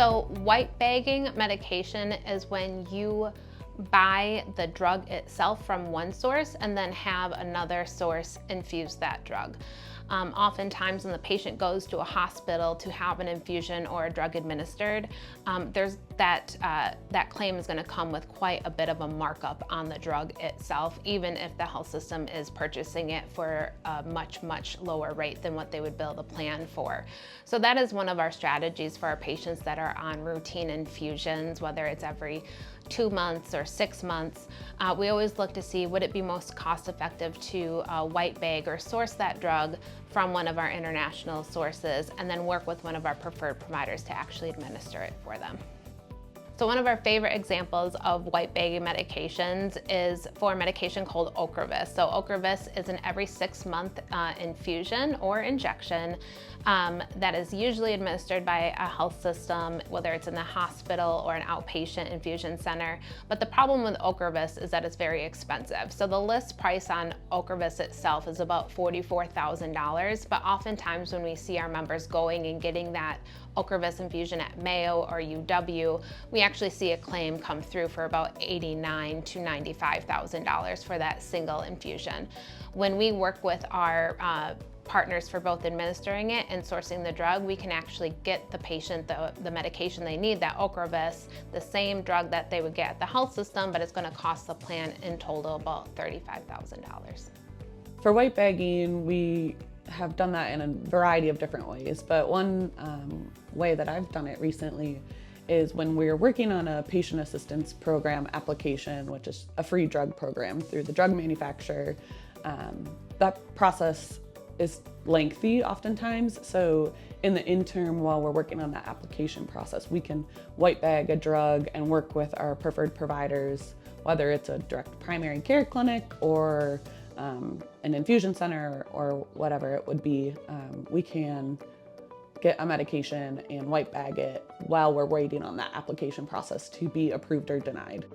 So white bagging medication is when you buy the drug itself from one source and then have another source infuse that drug. Oftentimes when the patient goes to a hospital to have an infusion or a drug administered, there's that claim is going to come with quite a bit of a markup on the drug itself, even if the health system is purchasing it for a much, much lower rate than what they would bill the plan for. So that is one of our strategies for our patients that are on routine infusions, whether it's every 2 months or 6 months. We always look to see, would it be most cost effective to white bag or source that drug from one of our international sources, and then work with one of our preferred providers to actually administer it for them. So one of our favorite examples of white bagging medications is for a medication called Ocrevus. So Ocrevus is an every 6-month infusion or injection that is usually administered by a health system, whether it's in the hospital or an outpatient infusion center. But the problem with Ocrevus is that it's very expensive. So the list price on Ocrevus itself is about $44,000, but oftentimes when we see our members going and getting that Ocrevus infusion at Mayo or UW, we actually see a claim come through for about $89,000 to $95,000 for that single infusion. When we work with our partners for both administering it and sourcing the drug, we can actually get the patient the medication they need, that Ocrevus, the same drug that they would get at the health system, but it's going to cost the plan in total about $35,000. For white bagging, we have done that in a variety of different ways, but one way that I've done it recently is when we're working on a patient assistance program application, which is a free drug program through the drug manufacturer. That process is lengthy oftentimes, so in the interim while we're working on that application process, we can white bag a drug and work with our preferred providers, whether it's a direct primary care clinic or an infusion center or whatever it would be. We can get a medication and white bag it while we're waiting on that application process to be approved or denied.